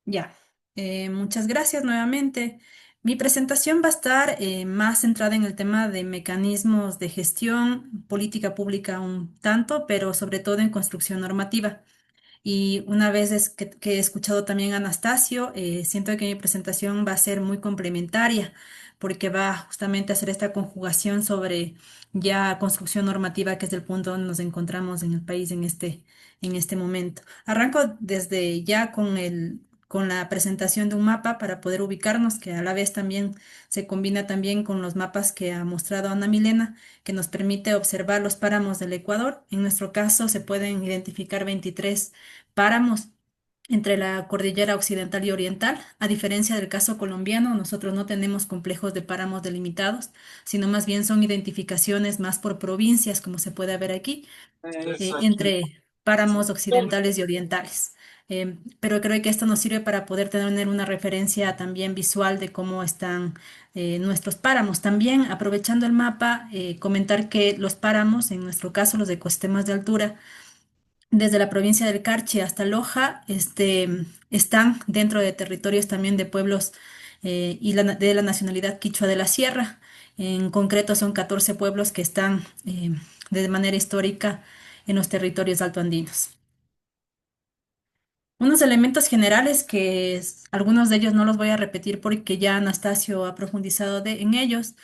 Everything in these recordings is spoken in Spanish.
Ya, muchas gracias nuevamente. Mi presentación va a estar más centrada en el tema de mecanismos de gestión, política pública un tanto, pero sobre todo en construcción normativa. Y una vez que he escuchado también a Anastasio, siento que mi presentación va a ser muy complementaria porque va justamente a hacer esta conjugación sobre ya construcción normativa, que es el punto donde nos encontramos en el país en este momento. Arranco desde ya con la presentación de un mapa para poder ubicarnos, que a la vez también se combina también con los mapas que ha mostrado Ana Milena, que nos permite observar los páramos del Ecuador. En nuestro caso se pueden identificar 23 páramos entre la cordillera occidental y oriental. A diferencia del caso colombiano, nosotros no tenemos complejos de páramos delimitados, sino más bien son identificaciones más por provincias, como se puede ver aquí, entre páramos occidentales y orientales. Pero creo que esto nos sirve para poder tener una referencia también visual de cómo están nuestros páramos. También, aprovechando el mapa, comentar que los páramos, en nuestro caso los ecosistemas de altura, desde la provincia del Carchi hasta Loja, están dentro de territorios también de pueblos de la nacionalidad quichua de la Sierra. En concreto son 14 pueblos que están de manera histórica en los territorios altoandinos. Unos elementos generales algunos de ellos no los voy a repetir porque ya Anastasio ha profundizado en ellos.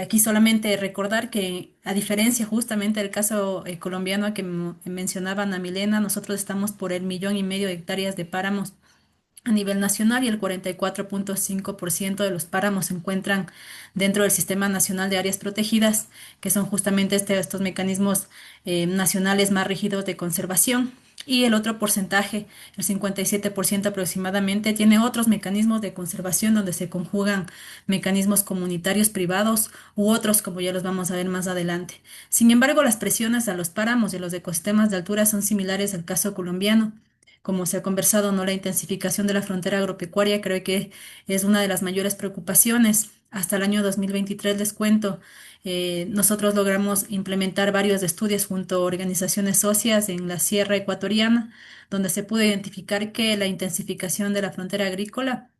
Aquí solamente recordar que, a diferencia justamente del caso colombiano que mencionaba Ana Milena, nosotros estamos por el 1,5 millones de hectáreas de páramos a nivel nacional y el 44,5% de los páramos se encuentran dentro del Sistema Nacional de Áreas Protegidas, que son justamente estos mecanismos nacionales más rígidos de conservación. Y el otro porcentaje, el 57% aproximadamente, tiene otros mecanismos de conservación donde se conjugan mecanismos comunitarios privados u otros, como ya los vamos a ver más adelante. Sin embargo, las presiones a los páramos y a los ecosistemas de altura son similares al caso colombiano. Como se ha conversado, ¿no? La intensificación de la frontera agropecuaria creo que es una de las mayores preocupaciones. Hasta el año 2023, les cuento, nosotros logramos implementar varios estudios junto a organizaciones socias en la Sierra Ecuatoriana, donde se pudo identificar que la intensificación de la frontera agrícola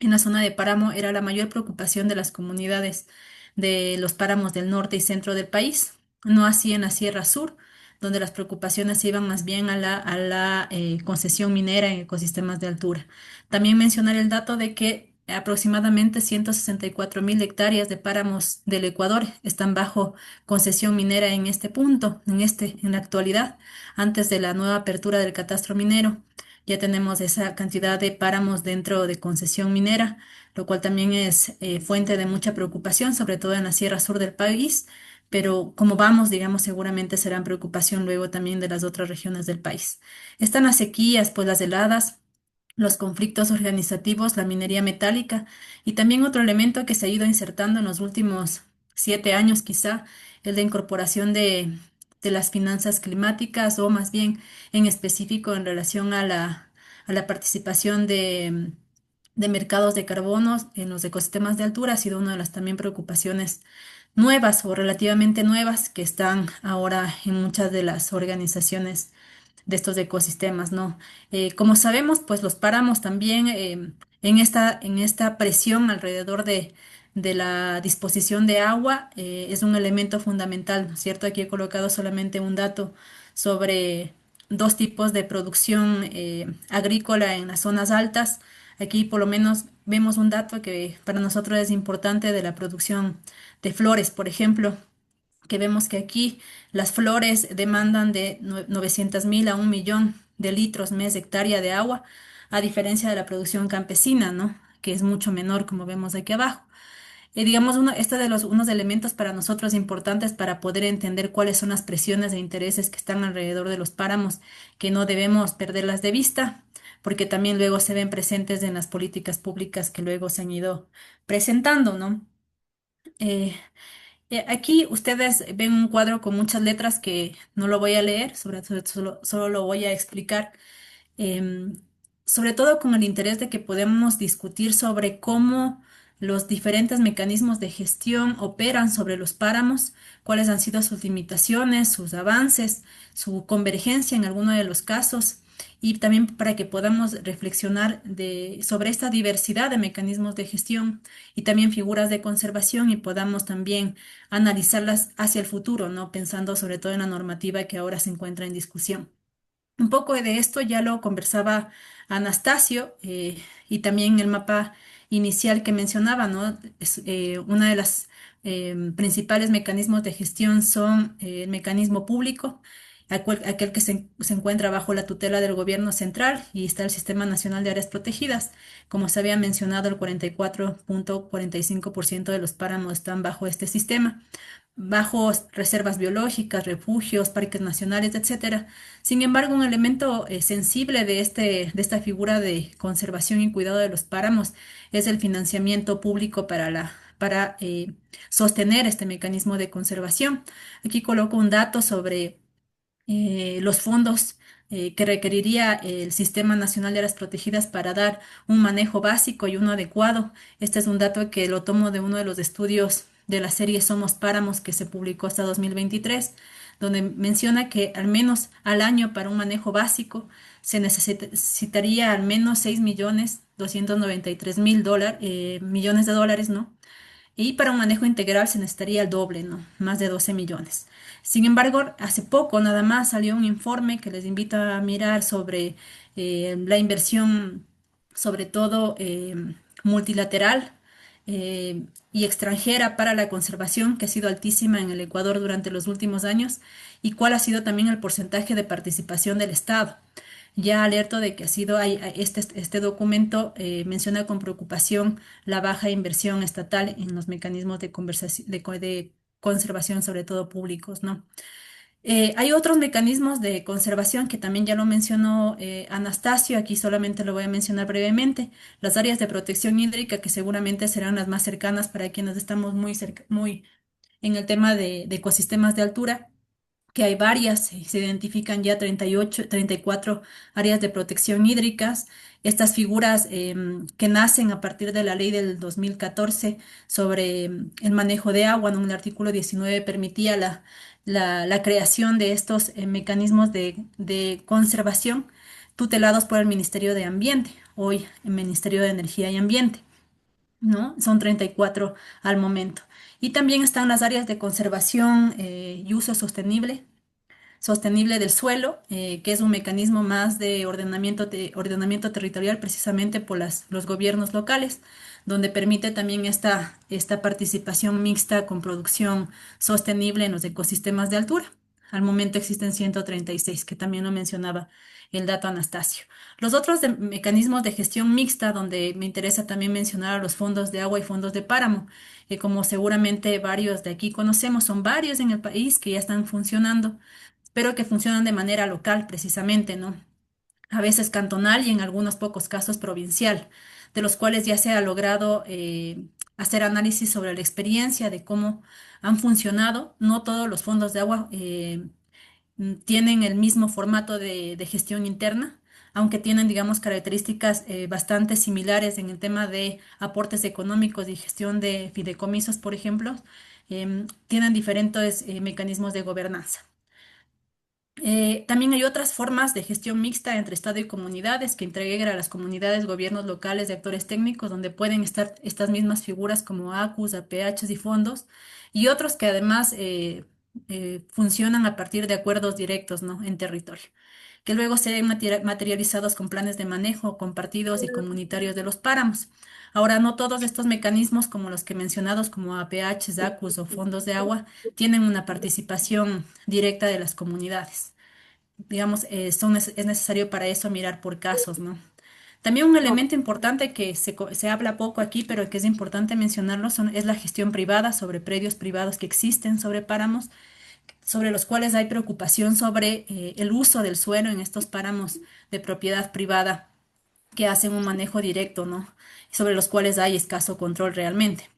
en la zona de páramo era la mayor preocupación de las comunidades de los páramos del norte y centro del país, no así en la Sierra Sur, donde las preocupaciones se iban más bien a la concesión minera en ecosistemas de altura. También mencionar el dato de que aproximadamente 164.000 hectáreas de páramos del Ecuador están bajo concesión minera en este punto, en la actualidad, antes de la nueva apertura del catastro minero. Ya tenemos esa cantidad de páramos dentro de concesión minera, lo cual también es fuente de mucha preocupación, sobre todo en la Sierra Sur del país, pero como vamos, digamos, seguramente serán preocupación luego también de las otras regiones del país. Están las sequías, pues las heladas, los conflictos organizativos, la minería metálica y también otro elemento que se ha ido insertando en los últimos 7 años quizá, el de incorporación de las finanzas climáticas o más bien en específico en relación a la participación de mercados de carbonos en los ecosistemas de altura ha sido una de las también preocupaciones nuevas o relativamente nuevas que están ahora en muchas de las organizaciones de estos ecosistemas, ¿no? Como sabemos, pues los páramos también en esta presión alrededor de la disposición de agua es un elemento fundamental, ¿no es cierto? Aquí he colocado solamente un dato sobre dos tipos de producción agrícola en las zonas altas. Aquí por lo menos vemos un dato que para nosotros es importante de la producción de flores, por ejemplo, que vemos que aquí las flores demandan de 900.000 a 1 millón de litros mes hectárea de agua, a diferencia de la producción campesina, ¿no? Que es mucho menor, como vemos aquí abajo. Digamos, este de unos elementos para nosotros importantes para poder entender cuáles son las presiones e intereses que están alrededor de los páramos, que no debemos perderlas de vista, porque también luego se ven presentes en las políticas públicas que luego se han ido presentando, ¿no? Eh, Aquí ustedes ven un cuadro con muchas letras que no lo voy a leer, solo lo voy a explicar, em, sobre todo con el interés de que podemos discutir sobre cómo los diferentes mecanismos de gestión operan sobre los páramos, cuáles han sido sus limitaciones, sus avances, su convergencia en alguno de los casos. y también para que podamos reflexionar sobre esta diversidad de mecanismos de gestión y también figuras de conservación y podamos también analizarlas hacia el futuro, ¿no? Pensando sobre todo en la normativa que ahora se encuentra en discusión. Un poco de esto ya lo conversaba Anastasio y también el mapa inicial que mencionaba, ¿no? Una de las principales mecanismos de gestión son el mecanismo público, aquel que se encuentra bajo la tutela del gobierno central y está el Sistema Nacional de Áreas Protegidas. Como se había mencionado, el 44.45% de los páramos están bajo este sistema, bajo reservas biológicas, refugios, parques nacionales, etcétera. Sin embargo, un elemento sensible de esta figura de conservación y cuidado de los páramos es el financiamiento público para sostener este mecanismo de conservación. Aquí coloco un dato sobre los fondos que requeriría el Sistema Nacional de Áreas Protegidas para dar un manejo básico y uno adecuado. Este es un dato que lo tomo de uno de los estudios de la serie Somos Páramos que se publicó hasta 2023, donde menciona que al menos al año para un manejo básico se necesitaría al menos 6.293.000 millones de dólares, ¿no? Y para un manejo integral se necesitaría el doble, ¿no? Más de 12 millones. Sin embargo, hace poco nada más salió un informe que les invito a mirar sobre la inversión, sobre todo multilateral y extranjera para la conservación, que ha sido altísima en el Ecuador durante los últimos años, y cuál ha sido también el porcentaje de participación del Estado. Ya alerto de que ha sido, este documento menciona con preocupación la baja inversión estatal en los mecanismos de conservación, sobre todo públicos, ¿no? Hay otros mecanismos de conservación que también ya lo mencionó Anastasio, aquí solamente lo voy a mencionar brevemente. Las áreas de protección hídrica, que seguramente serán las más cercanas para quienes estamos muy en el tema de ecosistemas de altura, que hay varias, se identifican ya 38, 34 áreas de protección hídricas. Estas figuras que nacen a partir de la ley del 2014 sobre el manejo de agua, ¿no? En el artículo 19 permitía la creación de estos mecanismos de conservación tutelados por el Ministerio de Ambiente, hoy el Ministerio de Energía y Ambiente, ¿no? Son 34 al momento. Y también están las áreas de conservación y uso sostenible del suelo, que es un mecanismo más de ordenamiento territorial precisamente por los gobiernos locales, donde permite también esta participación mixta con producción sostenible en los ecosistemas de altura. Al momento existen 136, que también lo mencionaba el dato Anastasio. Los otros mecanismos de gestión mixta, donde me interesa también mencionar a los fondos de agua y fondos de páramo, que como seguramente varios de aquí conocemos, son varios en el país que ya están funcionando, pero que funcionan de manera local precisamente, ¿no? A veces cantonal y en algunos pocos casos provincial, de los cuales ya se ha logrado hacer análisis sobre la experiencia de cómo han funcionado. No todos los fondos de agua tienen el mismo formato de gestión interna, aunque tienen, digamos, características bastante similares en el tema de aportes económicos y gestión de fideicomisos, por ejemplo, tienen diferentes mecanismos de gobernanza. También hay otras formas de gestión mixta entre Estado y comunidades que integra a las comunidades, gobiernos locales y actores técnicos, donde pueden estar estas mismas figuras como ACUS, APHs y fondos, y otros que además funcionan a partir de acuerdos directos, ¿no? En territorio, que luego se ven materializados con planes de manejo compartidos y comunitarios de los páramos. Ahora, no todos estos mecanismos, como los que mencionados, como APHs, ACUS o fondos de agua, tienen una participación directa de las comunidades. Digamos, es necesario para eso mirar por casos, ¿no? También un elemento importante que se habla poco aquí, pero que es importante mencionarlo, es la gestión privada sobre predios privados que existen sobre páramos, sobre los cuales hay preocupación sobre el uso del suelo en estos páramos de propiedad privada que hacen un manejo directo, ¿no? Sobre los cuales hay escaso control realmente.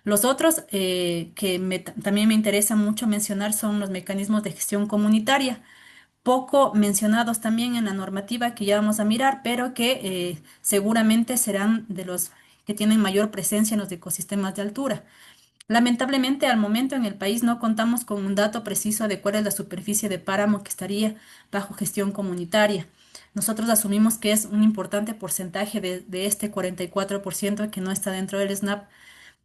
Los otros que también me interesa mucho mencionar son los mecanismos de gestión comunitaria, poco mencionados también en la normativa que ya vamos a mirar, pero que seguramente serán de los que tienen mayor presencia en los ecosistemas de altura. Lamentablemente, al momento en el país no contamos con un dato preciso de cuál es la superficie de páramo que estaría bajo gestión comunitaria. nosotros asumimos que es un importante porcentaje de este 44% que no está dentro del SNAP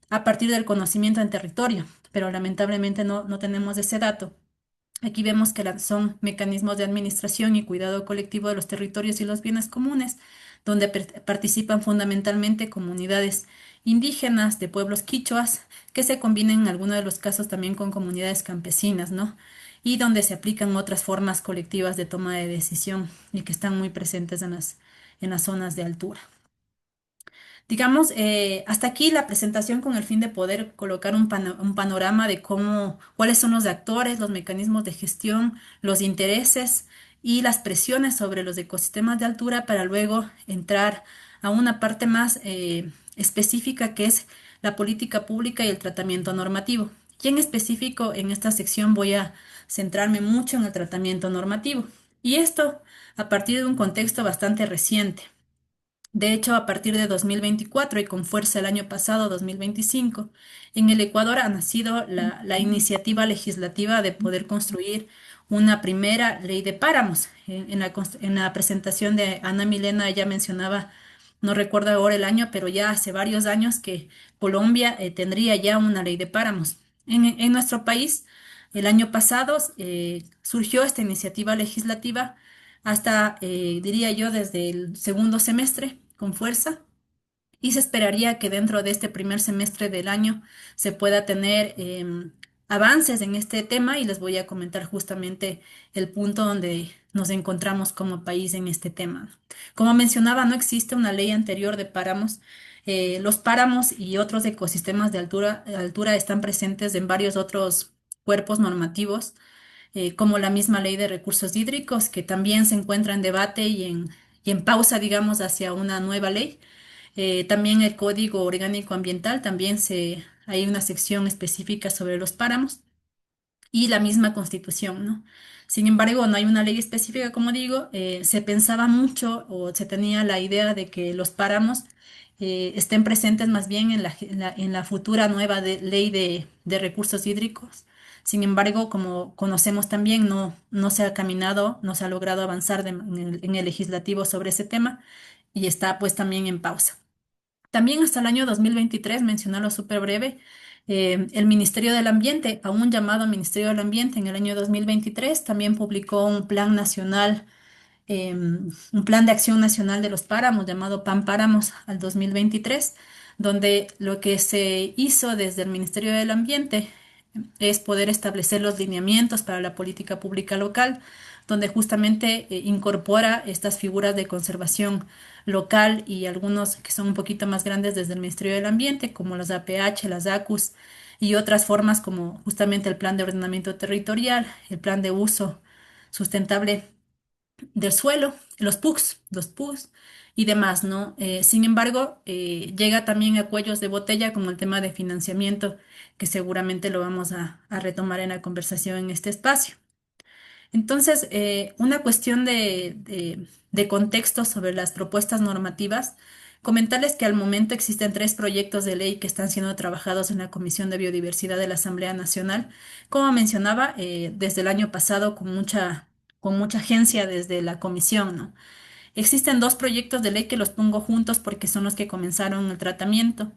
a partir del conocimiento en territorio, pero lamentablemente no tenemos ese dato. Aquí vemos que son mecanismos de administración y cuidado colectivo de los territorios y los bienes comunes, donde participan fundamentalmente comunidades indígenas de pueblos quichuas, que se combinan en algunos de los casos también con comunidades campesinas, ¿no? Y donde se aplican otras formas colectivas de toma de decisión y que están muy presentes en las zonas de altura. Digamos, hasta aquí la presentación con el fin de poder colocar un panorama de cuáles son los actores, los mecanismos de gestión, los intereses y las presiones sobre los ecosistemas de altura para luego entrar a una parte más específica que es la política pública y el tratamiento normativo. Y en específico, en esta sección voy a centrarme mucho en el tratamiento normativo. Y esto a partir de un contexto bastante reciente. De hecho, a partir de 2024 y con fuerza el año pasado, 2025, en el Ecuador ha nacido la iniciativa legislativa de poder construir una primera ley de páramos. En la presentación de Ana Milena, ella mencionaba, no recuerdo ahora el año, pero ya hace varios años que Colombia tendría ya una ley de páramos. En nuestro país, el año pasado surgió esta iniciativa legislativa hasta, diría yo, desde el segundo semestre con fuerza y se esperaría que dentro de este primer semestre del año se pueda tener avances en este tema y les voy a comentar justamente el punto donde nos encontramos como país en este tema. Como mencionaba, no existe una ley anterior de páramos. Los páramos y otros ecosistemas de altura están presentes en varios otros cuerpos normativos como la misma ley de recursos hídricos, que también se encuentra en debate y en pausa, digamos, hacia una nueva ley. También el Código Orgánico Ambiental, hay una sección específica sobre los páramos y la misma Constitución, ¿no? Sin embargo, no hay una ley específica, como digo, se pensaba mucho o se tenía la idea de que los páramos estén presentes más bien en la futura nueva ley de recursos hídricos. Sin embargo, como conocemos también, no se ha caminado, no se ha logrado avanzar en el legislativo sobre ese tema y está pues también en pausa. También hasta el año 2023, mencionarlo súper breve, el Ministerio del Ambiente, aún llamado Ministerio del Ambiente, en el año 2023 también publicó un plan nacional, un plan de acción nacional de los páramos llamado PAN Páramos al 2023, donde lo que se hizo desde el Ministerio del Ambiente es poder establecer los lineamientos para la política pública local, donde justamente incorpora estas figuras de conservación local y algunos que son un poquito más grandes desde el Ministerio del Ambiente, como las APH, las ACUS y otras formas como justamente el Plan de Ordenamiento Territorial, el Plan de Uso Sustentable del Suelo, los PUCs y demás, ¿no? Sin embargo, llega también a cuellos de botella como el tema de financiamiento, que seguramente lo vamos a retomar en la conversación en este espacio. Entonces, una cuestión de contexto sobre las propuestas normativas. Comentarles que al momento existen tres proyectos de ley que están siendo trabajados en la Comisión de Biodiversidad de la Asamblea Nacional. Como mencionaba, desde el año pasado con mucha agencia desde la comisión, ¿no? Existen dos proyectos de ley que los pongo juntos porque son los que comenzaron el tratamiento.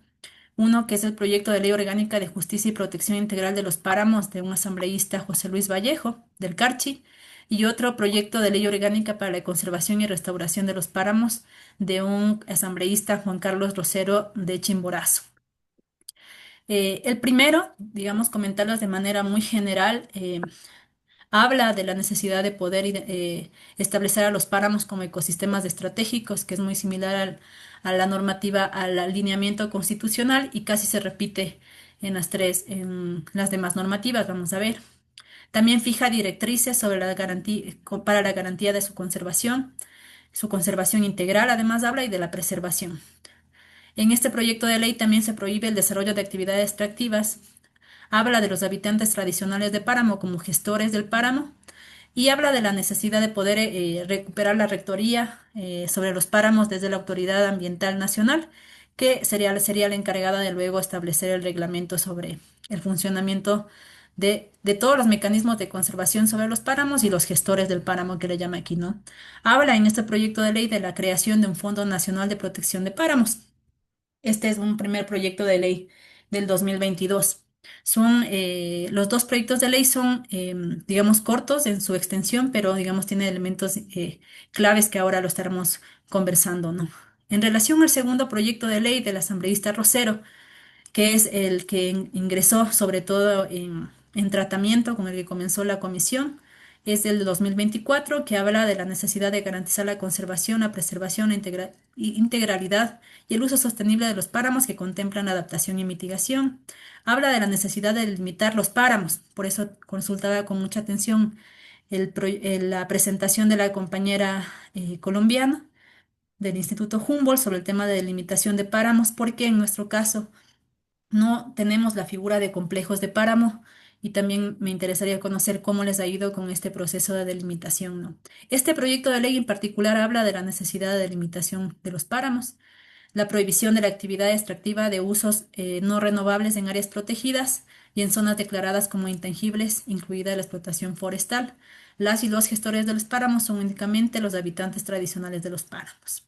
Uno que es el proyecto de ley orgánica de justicia y protección integral de los páramos de un asambleísta José Luis Vallejo, del Carchi, y otro proyecto de ley orgánica para la conservación y restauración de los páramos de un asambleísta Juan Carlos Rosero de Chimborazo. El primero, digamos, comentarlos de manera muy general, habla de la necesidad de poder establecer a los páramos como ecosistemas estratégicos, que es muy similar a la normativa, al alineamiento constitucional y casi se repite en las demás normativas, vamos a ver. También fija directrices sobre la garantía, para la garantía de su conservación integral, además habla y de la preservación. En este proyecto de ley también se prohíbe el desarrollo de actividades extractivas, habla de los habitantes tradicionales de páramo como gestores del páramo y habla de la necesidad de poder recuperar la rectoría sobre los páramos desde la Autoridad Ambiental Nacional, que sería la encargada de luego establecer el reglamento sobre el funcionamiento de todos los mecanismos de conservación sobre los páramos y los gestores del páramo que le llama aquí, ¿no? Habla en este proyecto de ley de la creación de un Fondo Nacional de Protección de Páramos. Este es un primer proyecto de ley del 2022. Los dos proyectos de ley son, digamos, cortos en su extensión, pero, digamos, tiene elementos claves que ahora lo estaremos conversando, ¿no? En relación al segundo proyecto de ley del asambleísta Rosero, que es el que ingresó sobre todo en tratamiento con el que comenzó la comisión. Es del 2024 que habla de la necesidad de garantizar la conservación, la preservación, la integralidad y el uso sostenible de los páramos que contemplan la adaptación y mitigación. Habla de la necesidad de limitar los páramos, por eso consultaba con mucha atención la presentación de la compañera colombiana del Instituto Humboldt sobre el tema de delimitación de páramos, porque en nuestro caso no tenemos la figura de complejos de páramo y también me interesaría conocer cómo les ha ido con este proceso de delimitación, ¿no? Este proyecto de ley en particular habla de la necesidad de delimitación de los páramos, la prohibición de la actividad extractiva de usos no renovables en áreas protegidas y en zonas declaradas como intangibles, incluida la explotación forestal. Las y los gestores de los páramos son únicamente los habitantes tradicionales de los páramos.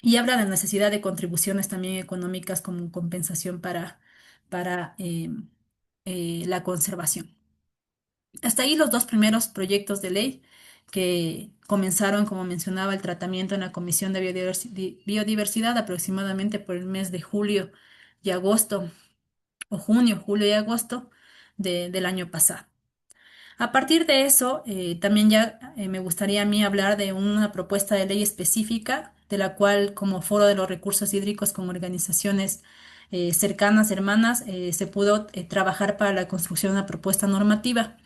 Y habla de la necesidad de contribuciones también económicas como compensación para la conservación. Hasta ahí los dos primeros proyectos de ley que comenzaron, como mencionaba, el tratamiento en la Comisión de Biodiversidad aproximadamente por el mes de julio y agosto, o junio, julio y agosto del año pasado. A partir de eso, también ya me gustaría a mí hablar de una propuesta de ley específica, de la cual como Foro de los Recursos Hídricos con organizaciones cercanas, hermanas, se pudo trabajar para la construcción de una propuesta normativa.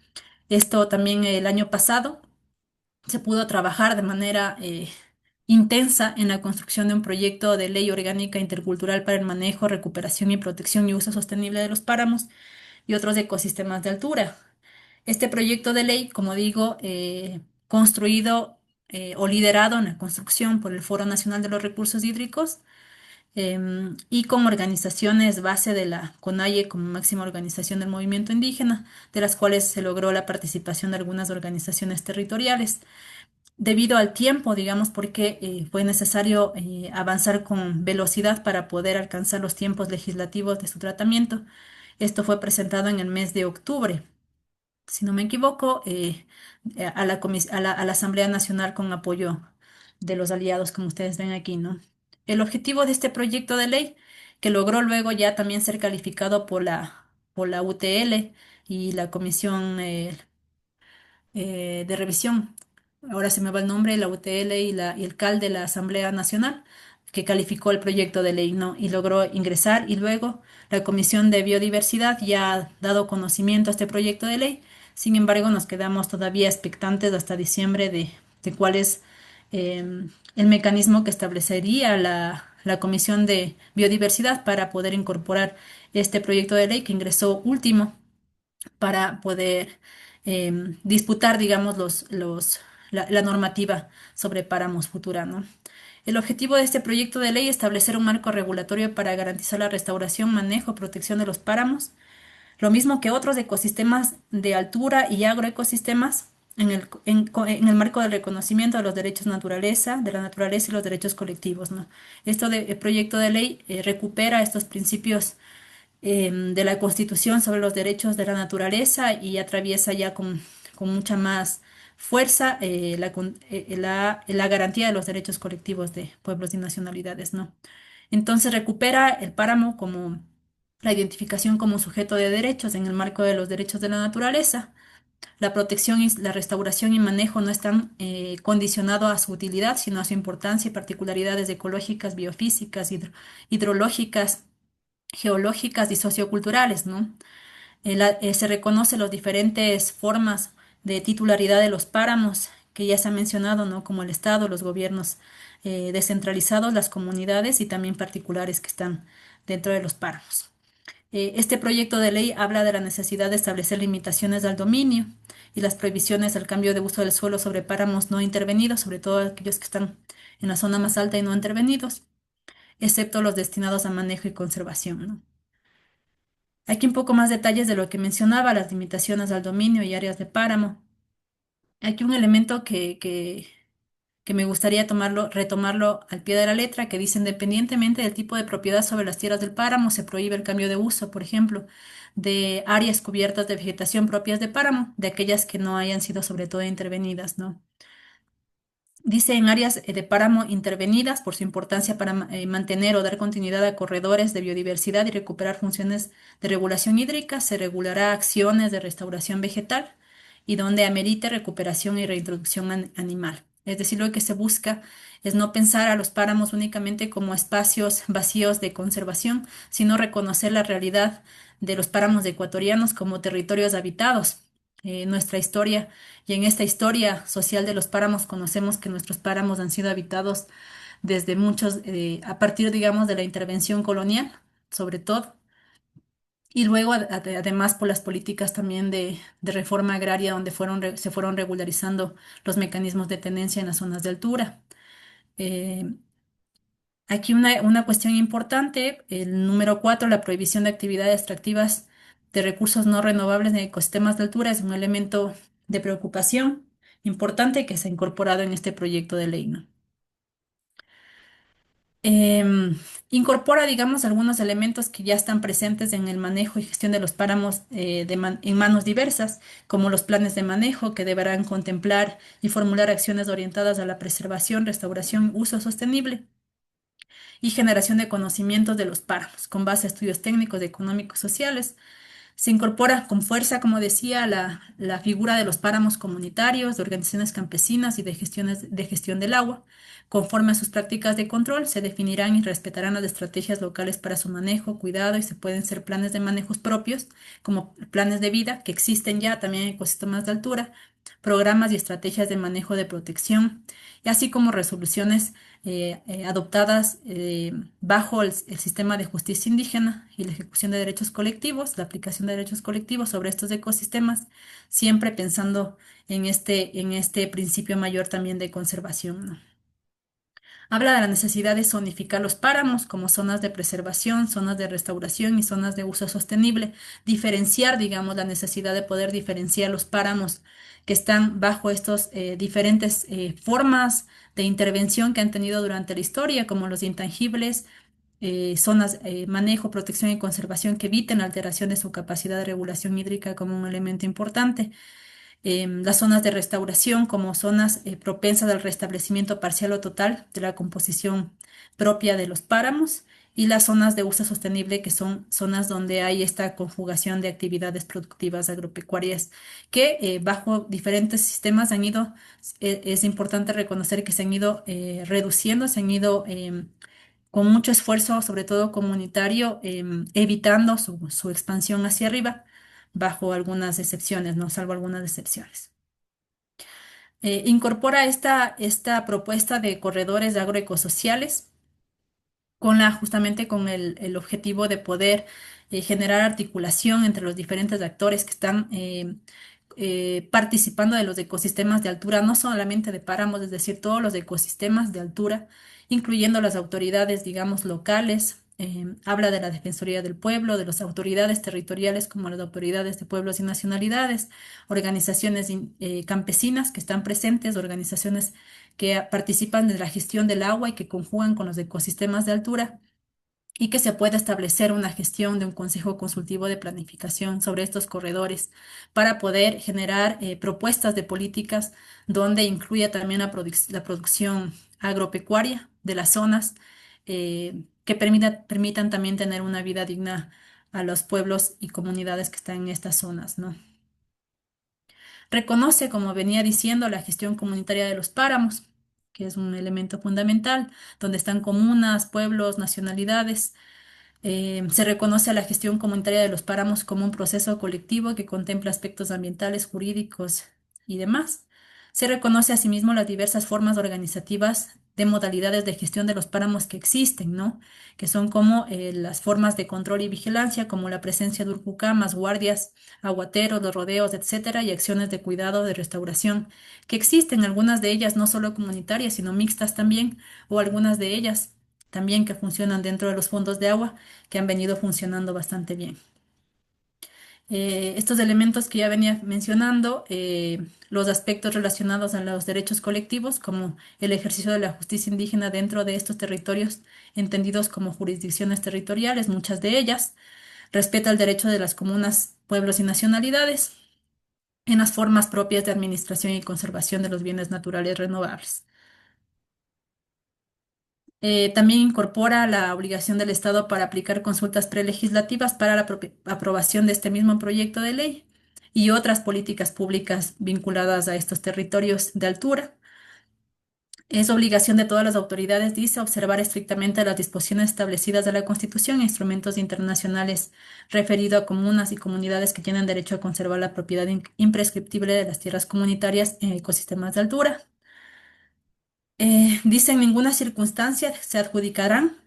Esto también el año pasado se pudo trabajar de manera intensa en la construcción de un proyecto de ley orgánica intercultural para el manejo, recuperación y protección y uso sostenible de los páramos y otros ecosistemas de altura. Este proyecto de ley, como digo, construido o liderado en la construcción por el Foro Nacional de los Recursos Hídricos y con organizaciones base de la CONAIE como máxima organización del movimiento indígena, de las cuales se logró la participación de algunas organizaciones territoriales. Debido al tiempo, digamos, porque fue necesario avanzar con velocidad para poder alcanzar los tiempos legislativos de su tratamiento. Esto fue presentado en el mes de octubre si no me equivoco, a la Asamblea Nacional con apoyo de los aliados, como ustedes ven aquí, ¿no? El objetivo de este proyecto de ley, que logró luego ya también ser calificado por la UTL y la Comisión de revisión. Ahora se me va el nombre, la UTL y el CAL de la Asamblea Nacional, que calificó el proyecto de ley, ¿no? Y logró ingresar y luego la Comisión de Biodiversidad ya ha dado conocimiento a este proyecto de ley. Sin embargo, nos quedamos todavía expectantes hasta diciembre de cuál es el mecanismo que establecería la Comisión de Biodiversidad para poder incorporar este proyecto de ley que ingresó último para poder disputar, digamos, la normativa sobre páramos futura, ¿no? El objetivo de este proyecto de ley es establecer un marco regulatorio para garantizar la restauración, manejo, protección de los páramos, lo mismo que otros ecosistemas de altura y agroecosistemas en el marco del reconocimiento de los derechos naturaleza, de la naturaleza y los derechos colectivos, ¿no? El proyecto de ley recupera estos principios de la Constitución sobre los derechos de la naturaleza y atraviesa ya con mucha más fuerza la garantía de los derechos colectivos de pueblos y nacionalidades, ¿no? Entonces recupera el páramo como la identificación como sujeto de derechos en el marco de los derechos de la naturaleza. La protección y la restauración y manejo no están condicionados a su utilidad, sino a su importancia y particularidades ecológicas, biofísicas, hidrológicas, geológicas y socioculturales, ¿no? Se reconoce las diferentes formas de titularidad de los páramos que ya se ha mencionado, ¿no? Como el Estado, los gobiernos descentralizados, las comunidades y también particulares que están dentro de los páramos. Este proyecto de ley habla de la necesidad de establecer limitaciones al dominio y las prohibiciones al cambio de uso del suelo sobre páramos no intervenidos, sobre todo aquellos que están en la zona más alta y no intervenidos, excepto los destinados a manejo y conservación, ¿no? Aquí un poco más detalles de lo que mencionaba, las limitaciones al dominio y áreas de páramo. Aquí un elemento que me gustaría retomarlo al pie de la letra, que dice, independientemente del tipo de propiedad sobre las tierras del páramo, se prohíbe el cambio de uso, por ejemplo, de áreas cubiertas de vegetación propias de páramo, de aquellas que no hayan sido sobre todo intervenidas, ¿no? Dice en áreas de páramo intervenidas por su importancia para mantener o dar continuidad a corredores de biodiversidad y recuperar funciones de regulación hídrica, se regulará acciones de restauración vegetal y donde amerite recuperación y reintroducción animal. Es decir, lo que se busca es no pensar a los páramos únicamente como espacios vacíos de conservación, sino reconocer la realidad de los páramos ecuatorianos como territorios habitados. Nuestra historia y en esta historia social de los páramos conocemos que nuestros páramos han sido habitados desde a partir, digamos, de la intervención colonial, sobre todo, y luego además por las políticas también de reforma agraria donde se fueron regularizando los mecanismos de tenencia en las zonas de altura. Eh, Aquí una cuestión importante, el número 4, la prohibición de actividades extractivas de recursos no renovables en ecosistemas de altura es un elemento de preocupación importante que se ha incorporado en este proyecto de ley, ¿no? Em, Incorpora, digamos, algunos elementos que ya están presentes en el manejo y gestión de los páramos en manos diversas, como los planes de manejo que deberán contemplar y formular acciones orientadas a la preservación, restauración, uso sostenible y generación de conocimientos de los páramos, con base a estudios técnicos, económicos, sociales. Se incorpora con fuerza, como decía, la figura de los páramos comunitarios, de organizaciones campesinas y de gestión del agua. Conforme a sus prácticas de control, se definirán y respetarán las estrategias locales para su manejo, cuidado y se pueden ser planes de manejos propios, como planes de vida que existen ya también en ecosistemas de altura, programas y estrategias de manejo de protección, y así como resoluciones adoptadas bajo el sistema de justicia indígena y la ejecución de derechos colectivos, la aplicación de derechos colectivos sobre estos ecosistemas, siempre pensando en este principio mayor también de conservación, ¿no? Habla de la necesidad de zonificar los páramos como zonas de preservación, zonas de restauración y zonas de uso sostenible. Diferenciar, digamos, la necesidad de poder diferenciar los páramos que están bajo estos diferentes formas de intervención que han tenido durante la historia, como los intangibles, zonas, manejo, protección y conservación que eviten alteración de su capacidad de regulación hídrica como un elemento importante, las zonas de restauración como zonas propensas al restablecimiento parcial o total de la composición propia de los páramos y las zonas de uso sostenible que son zonas donde hay esta conjugación de actividades productivas agropecuarias que bajo diferentes sistemas han ido, es importante reconocer que se han ido reduciendo, se han ido con mucho esfuerzo, sobre todo comunitario, evitando su expansión hacia arriba, bajo algunas excepciones, no salvo algunas excepciones. Incorpora esta propuesta de corredores agroecosociales justamente con el objetivo de poder generar articulación entre los diferentes actores que están participando de los ecosistemas de altura, no solamente de páramos, es decir, todos los ecosistemas de altura, incluyendo las autoridades, digamos, locales. Habla de la Defensoría del Pueblo, de las autoridades territoriales como las autoridades de pueblos y nacionalidades, organizaciones campesinas que están presentes, organizaciones que participan de la gestión del agua y que conjugan con los ecosistemas de altura y que se pueda establecer una gestión de un consejo consultivo de planificación sobre estos corredores para poder generar propuestas de políticas donde incluya también la producción agropecuaria de las zonas que permitan también tener una vida digna a los pueblos y comunidades que están en estas zonas, ¿no? Reconoce, como venía diciendo, la gestión comunitaria de los páramos, que es un elemento fundamental, donde están comunas, pueblos, nacionalidades. Se reconoce a la gestión comunitaria de los páramos como un proceso colectivo que contempla aspectos ambientales, jurídicos y demás. Se reconoce asimismo las diversas formas organizativas de modalidades de gestión de los páramos que existen, ¿no? Que son como las formas de control y vigilancia, como la presencia de urcucamas, guardias, aguateros, los rodeos, etcétera, y acciones de cuidado, de restauración, que existen, algunas de ellas no solo comunitarias, sino mixtas también, o algunas de ellas también que funcionan dentro de los fondos de agua, que han venido funcionando bastante bien. Estos elementos que ya venía mencionando, los aspectos relacionados a los derechos colectivos, como el ejercicio de la justicia indígena dentro de estos territorios entendidos como jurisdicciones territoriales, muchas de ellas, respeta el derecho de las comunas, pueblos y nacionalidades en las formas propias de administración y conservación de los bienes naturales renovables. También incorpora la obligación del Estado para aplicar consultas prelegislativas para la aprobación de este mismo proyecto de ley y otras políticas públicas vinculadas a estos territorios de altura. Es obligación de todas las autoridades, dice, observar estrictamente las disposiciones establecidas de la Constitución e instrumentos internacionales referido a comunas y comunidades que tienen derecho a conservar la propiedad imprescriptible de las tierras comunitarias en ecosistemas de altura. Dice, en ninguna circunstancia se adjudicarán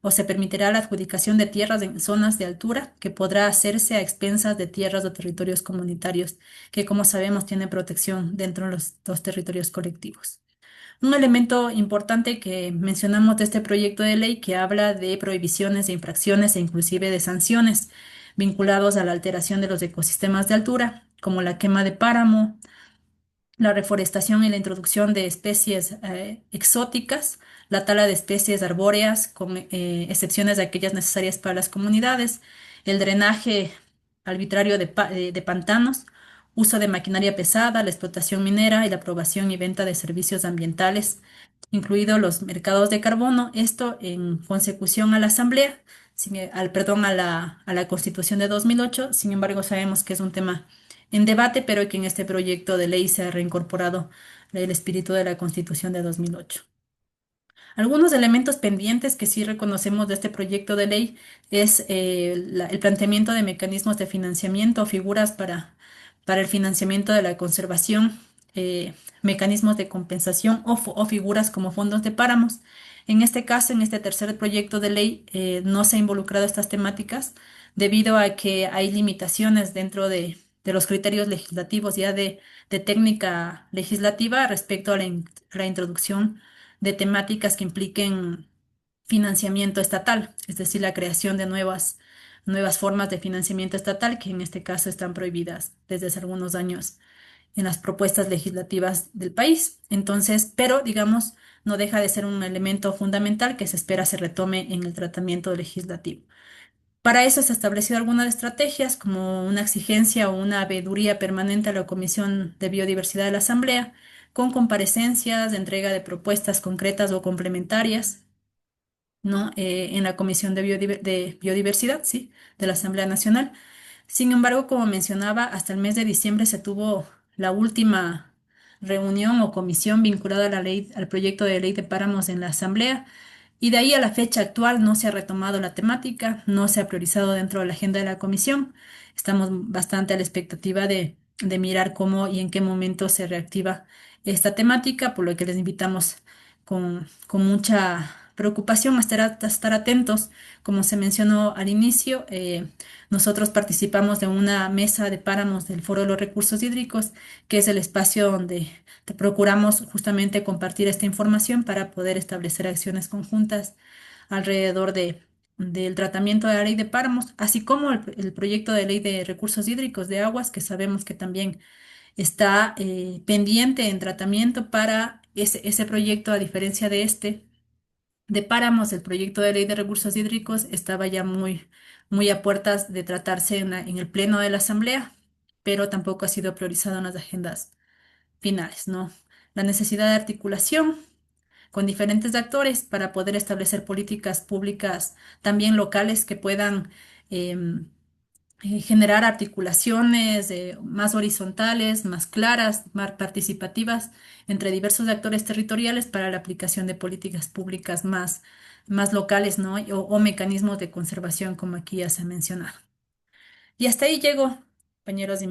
o se permitirá la adjudicación de tierras en zonas de altura que podrá hacerse a expensas de tierras o territorios comunitarios, que como sabemos tienen protección dentro de los dos territorios colectivos. Un elemento importante que mencionamos de este proyecto de ley que habla de prohibiciones de infracciones e inclusive de sanciones vinculados a la alteración de los ecosistemas de altura, como la quema de páramo, la reforestación y la introducción de especies exóticas, la tala de especies arbóreas, con excepciones de aquellas necesarias para las comunidades, el drenaje arbitrario de pantanos, uso de maquinaria pesada, la explotación minera y la aprobación y venta de servicios ambientales, incluidos los mercados de carbono, esto en consecución a la Asamblea, perdón, a la Constitución de 2008. Sin embargo, sabemos que es un tema en debate, pero que en este proyecto de ley se ha reincorporado el espíritu de la Constitución de 2008. Algunos elementos pendientes que sí reconocemos de este proyecto de ley es el planteamiento de mecanismos de financiamiento o figuras para el financiamiento de la conservación, mecanismos de compensación o figuras como fondos de páramos. En este caso, en este tercer proyecto de ley, no se ha involucrado estas temáticas debido a que hay limitaciones dentro de los criterios legislativos ya de técnica legislativa respecto a a la introducción de temáticas que impliquen financiamiento estatal, es decir, la creación de nuevas formas de financiamiento estatal que en este caso están prohibidas desde hace algunos años en las propuestas legislativas del país. Entonces, pero digamos, no deja de ser un elemento fundamental que se espera se retome en el tratamiento legislativo. Para eso se ha establecido algunas estrategias, como una exigencia o una veeduría permanente a la Comisión de Biodiversidad de la Asamblea, con comparecencias, entrega de propuestas concretas o complementarias, ¿no? En la Comisión de Biodiversidad, sí, de la Asamblea Nacional. Sin embargo, como mencionaba, hasta el mes de diciembre se tuvo la última reunión o comisión vinculada a la ley, al proyecto de ley de páramos en la Asamblea. Y de ahí a la fecha actual no se ha retomado la temática, no se ha priorizado dentro de la agenda de la comisión. Estamos bastante a la expectativa de mirar cómo y en qué momento se reactiva esta temática, por lo que les invitamos con mucha preocupación a estar atentos. Como se mencionó al inicio, nosotros participamos de una mesa de páramos del Foro de los Recursos Hídricos, que es el espacio donde procuramos justamente compartir esta información para poder establecer acciones conjuntas alrededor del tratamiento de la ley de páramos, así como el proyecto de ley de recursos hídricos de aguas, que sabemos que también está pendiente en tratamiento para ese proyecto, a diferencia de este de páramos. El proyecto de ley de recursos hídricos estaba ya muy a puertas de tratarse en el pleno de la Asamblea, pero tampoco ha sido priorizado en las agendas finales, ¿no? La necesidad de articulación con diferentes actores para poder establecer políticas públicas también locales que puedan em, generar articulaciones más horizontales, más claras, más participativas entre diversos actores territoriales para la aplicación de políticas públicas más locales, ¿no? O mecanismos de conservación, como aquí ya se ha mencionado. Y hasta ahí llego, compañeros.